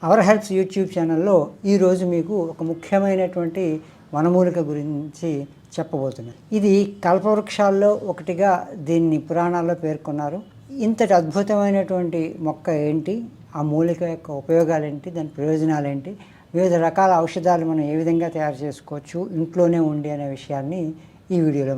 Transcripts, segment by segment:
Hour helps YouTube ఛానల్లో ఈరోజు మీకు ఒక ముఖ్యమైనటువంటి వనమూలిక గురించి చెప్పబోతున్నాను. ఇది కల్పవృక్షాల్లో ఒకటిగా దీన్ని పురాణాల్లో పేర్కొన్నారు. ఇంతటి అద్భుతమైనటువంటి మొక్క ఏంటి, ఆ మూలిక యొక్క ఉపయోగాలు ఏంటి, దాని ప్రయోజనాలు ఏంటి, వివిధ రకాల ఔషధాలు మనం ఏ విధంగా తయారు చేసుకోవచ్చు ఇంట్లోనే ఉండి అనే విషయాన్ని ఈ వీడియోలో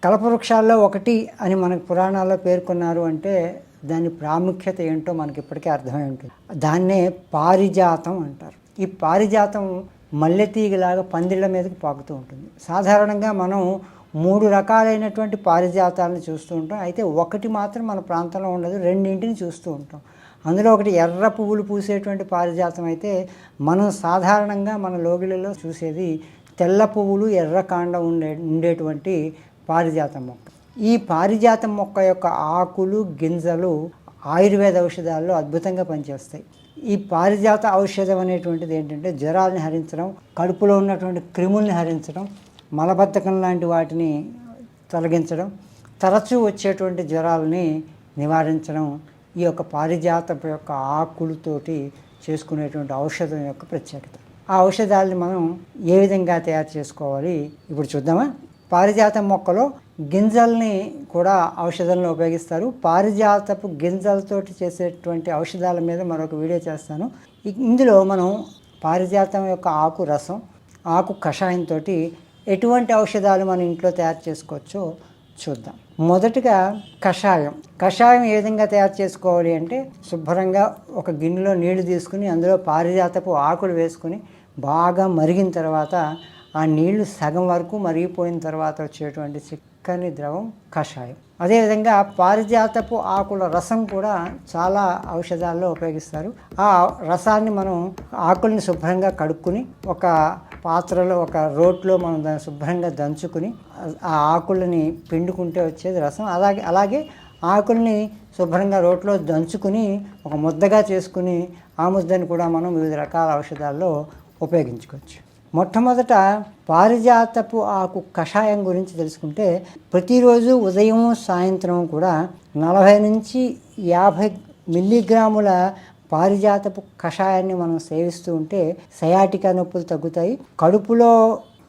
కల్పవృక్షాల్లో ఒకటి అని మనకు పురాణాల్లో పేర్కొన్నారు అంటే దాని ప్రాముఖ్యత ఏంటో మనకి ఇప్పటికే అర్థమై ఉంటుంది. దాన్నే పారిజాతం అంటారు. ఈ పారిజాతం మల్లెతీగలాగా పందిళ్ళ మీదకి పాకుతూ ఉంటుంది. సాధారణంగా మనం 3 రకాలైనటువంటి పారిజాతాలను చూస్తూ ఉంటాం. అయితే ఒకటి మాత్రం మన ప్రాంతంలో ఉండదు, రెండింటిని చూస్తూ ఉంటాం. అందులో ఒకటి ఎర్ర పువ్వులు పూసేటువంటి పారిజాతం అయితే మనం సాధారణంగా మన లోగిళ్ళలో చూసేది తెల్ల పువ్వులు ఎర్ర కాండం ఉండేటువంటి పారిజాతం మొక్క. ఈ పారిజాతం మొక్క యొక్క ఆకులు గింజలు ఆయుర్వేద ఔషధాల్లో అద్భుతంగా పనిచేస్తాయి. ఈ పారిజాత ఔషధం అనేటువంటిది ఏంటంటే జ్వరాలని హరించడం, కడుపులో ఉన్నటువంటి క్రిముల్ని హరించడం, మలబద్ధకం లాంటి వాటిని తొలగించడం, తరచూ వచ్చేటువంటి జ్వరాలని నివారించడం ఈ యొక్క పారిజాతం యొక్క ఆకులతోటి చేసుకునేటువంటి ఔషధం యొక్క ప్రత్యేకత. ఆ ఔషధాలని మనం ఏ విధంగా తయారు చేసుకోవాలి ఇప్పుడు చూద్దామా. పారిజాతం మొక్కలో గింజల్ని కూడా ఔషధంలో ఉపయోగిస్తారు. పారిజాతపు గింజలతోటి చేసేటువంటి ఔషధాల మీద మరొక వీడియో చేస్తాను. ఇందులో మనం పారిజాతం యొక్క ఆకు రసం, ఆకు కషాయంతో ఎటువంటి ఔషధాలు మన ఇంట్లో తయారు చేసుకోవచ్చో చూద్దాం. మొదటగా కషాయం ఏ విధంగా తయారు చేసుకోవాలి అంటే శుభ్రంగా ఒక గిన్నెలో నీళ్లు తీసుకుని అందులో పారిజాతపు ఆకులు వేసుకుని బాగా మరిగిన తర్వాత ఆ నీళ్లు సగం వరకు మరిగిపోయిన తర్వాత వచ్చేటువంటి చిక్కని ద్రవం కషాయం. అదేవిధంగా పారిజాతపు ఆకుల రసం కూడా చాలా ఔషధాల్లో ఉపయోగిస్తారు. ఆ రసాన్ని మనం ఆకుల్ని శుభ్రంగా కడుక్కుని ఒక పాత్రలో ఒక రోట్లో మనం దాన్ని శుభ్రంగా దంచుకుని ఆ ఆకులని పిండుకుంటే వచ్చేది రసం. అలాగే ఆకుల్ని శుభ్రంగా రోట్లో దంచుకుని ఒక ముద్దగా చేసుకుని ఆ ముద్దని కూడా మనం వివిధ రకాల ఔషధాల్లో ఉపయోగించుకోవచ్చు. మొట్టమొదట పారిజాతపు ఆకు కషాయం గురించి తెలుసుకుంటే ప్రతిరోజు ఉదయం సాయంత్రం కూడా 40 నుంచి 50 మిల్లీగ్రాముల పారిజాతపు కషాయాన్ని మనం సేవిస్తూ ఉంటే సయాటికా నొప్పులు తగ్గుతాయి, కడుపులో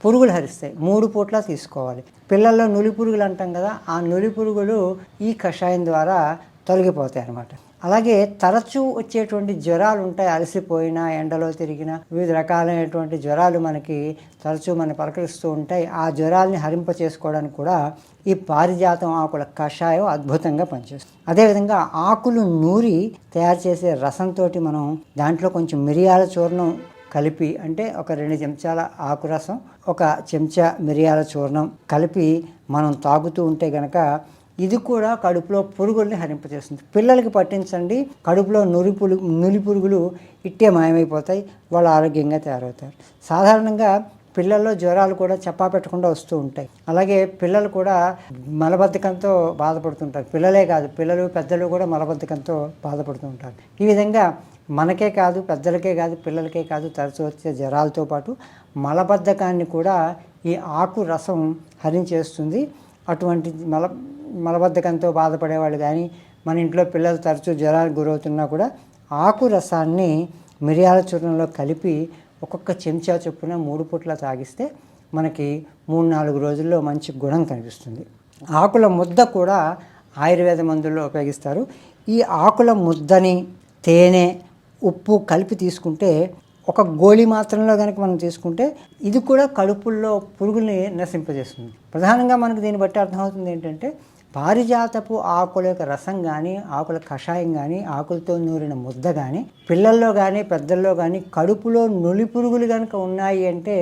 పురుగులు హరిస్తాయి. 3 పూట్ల తీసుకోవాలి. పిల్లల్లో నులి పురుగులు అంటాం కదా, ఆ నులి పురుగులు ఈ కషాయం ద్వారా తొలగిపోతాయి అన్నమాట. అలాగే తరచూ వచ్చేటువంటి జ్వరాలు ఉంటాయి. అలసిపోయినా ఎండలో తిరిగినా వివిధ రకాలైనటువంటి జ్వరాలు మనకి తరచూ పలకరిస్తూ ఉంటాయి. ఆ జ్వరాలని హరింప చేసుకోవడానికి కూడా ఈ పారిజాతం ఆకుల కషాయం అద్భుతంగా పనిచేస్తుంది. అదేవిధంగా ఆకులు నూరి తయారు చేసే రసంతో మనం దాంట్లో కొంచెం మిరియాల చూర్ణం కలిపి, అంటే ఒక 2 చెంచాల ఆకు రసం, 1 చెంచా మిరియాల చూర్ణం కలిపి మనం తాగుతూ ఉంటే గనక ఇది కూడా కడుపులో పురుగుల్ని హరింపజేస్తుంది. పిల్లలకి పట్టించండి, కడుపులో నులి పురుగులు ఇట్టే మాయమైపోతాయి, వాళ్ళు ఆరోగ్యంగా తయారవుతారు. సాధారణంగా పిల్లల్లో జ్వరాలు కూడా చెప్పా పెట్టకుండా వస్తూ ఉంటాయి. అలాగే పిల్లలు కూడా మలబద్ధకంతో బాధపడుతుంటారు. పిల్లలే కాదు, పిల్లలు పెద్దలు కూడా మలబద్ధకంతో బాధపడుతూ ఉంటారు. ఈ విధంగా మనకే కాదు, పెద్దలకే కాదు, పిల్లలకే కాదు, తరచూ వచ్చే జ్వరాలతో పాటు మలబద్ధకాన్ని కూడా ఈ ఆకు రసం హరించేస్తుంది. అటువంటి మలబద్ధకంతో బాధపడేవాళ్ళు కానీ మన ఇంట్లో పిల్లలు తరచూ జ్వరానికి గురవుతున్నా కూడా ఆకు రసాన్ని మిరియాల చూర్ణంలో కలిపి ఒక్కొక్క చెంచా చొప్పున 3 పూట్ల తాగిస్తే మనకి 3-4 రోజుల్లో మంచి గుణం కనిపిస్తుంది. ఆకుల ముద్ద కూడా ఆయుర్వేద మందుల్లో ఉపయోగిస్తారు. ఈ ఆకుల ముద్దని తేనె, ఉప్పు కలిపి తీసుకుంటే ఒక గోళీ మాత్రంలో కనుక మనం తీసుకుంటే ఇది కూడా కడుపుల్లో పురుగుల్ని నశింపజేస్తుంది. ప్రధానంగా మనకు దీన్ని బట్టి అర్థమవుతుంది ఏంటంటే పారిజాతపు ఆకుల యొక్క రసం కానీ, ఆకుల కషాయం కానీ, ఆకులతో నూరిన ముద్ద కానీ పిల్లల్లో కానీ పెద్దల్లో కానీ కడుపులో నులి పురుగులు కనుక ఉన్నాయి అంటే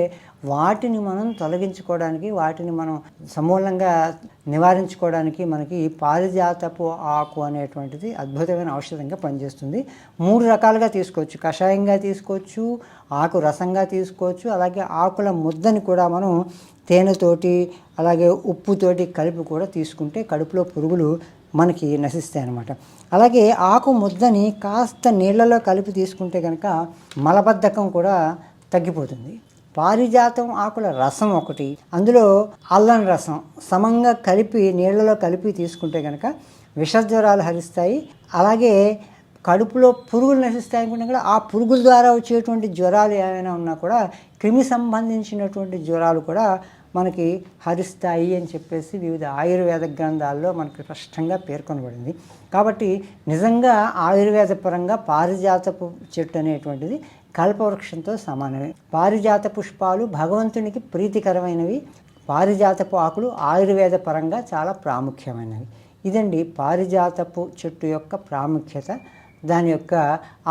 వాటిని మనం తొలగించుకోవడానికి, వాటిని మనం సమూలంగా నివారించుకోవడానికి మనకి పారిజాతపు ఆకు అనేటువంటిది అద్భుతమైన ఔషధంగా పనిచేస్తుంది. 3 రకాలుగా తీసుకోవచ్చు. కషాయంగా తీసుకోవచ్చు, ఆకు రసంగా తీసుకోవచ్చు, అలాగే ఆకుల ముద్దని కూడా మనం తేనెతోటి అలాగే ఉప్పుతోటి కలిపి కూడా తీసుకుంటే కడుపులో పురుగులు మనకి నశిస్తాయి అన్నమాట. అలాగే ఆకు ముద్దని కాస్త నీళ్ళలో కలిపి తీసుకుంటే కనుక మలబద్ధకం కూడా తగ్గిపోతుంది. పారిజాతం ఆకుల రసం ఒకటి, అందులో అల్లం రసం సమంగా కలిపి నీళ్ళలో కలిపి తీసుకుంటే కనుక విషజ్వరాలు హరిస్తాయి. అలాగే కడుపులో పురుగులు నశిస్తాయి అనుకుంటే కూడా ఆ పురుగుల ద్వారా వచ్చేటువంటి జ్వరాలు ఏమైనా ఉన్నా కూడా క్రిమి సంబంధించినటువంటి జ్వరాలు కూడా మనకి హరిస్తాయి అని చెప్పేసి వివిధ ఆయుర్వేద గ్రంథాల్లో మనకి స్పష్టంగా పేర్కొనబడింది. కాబట్టి నిజంగా ఆయుర్వేద పరంగా పారిజాతపు చెట్టు అనేటువంటిది కల్పవృక్షంతో సమానమే. పారిజాత పుష్పాలు భగవంతునికి ప్రీతికరమైనవి, పారిజాతపు ఆకులు ఆయుర్వేద పరంగా చాలా ప్రాముఖ్యమైనవి. ఇదండి పారిజాతపు చెట్టు యొక్క ప్రాముఖ్యత, దాని యొక్క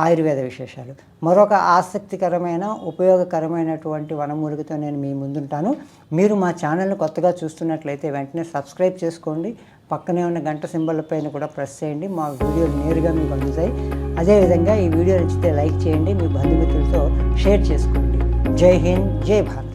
ఆయుర్వేద విశేషాలు. మరొక ఆసక్తికరమైన ఉపయోగకరమైనటువంటి వనమూలికతో నేను మీ ముందుంటాను. మీరు మా ఛానల్ని కొత్తగా చూస్తున్నట్లయితే వెంటనే సబ్స్క్రైబ్ చేసుకోండి, పక్కనే ఉన్న గంట సింబల్ పైన కూడా ప్రెస్ చేయండి. మా వీడియోలు నేరుగా మీకు అందుతాయి. అదేవిధంగా ఈ వీడియో నచ్చితే లైక్ చేయండి, మీ బంధుమిత్రులతో షేర్ చేసుకోండి. జై హింద్, జై భారత్.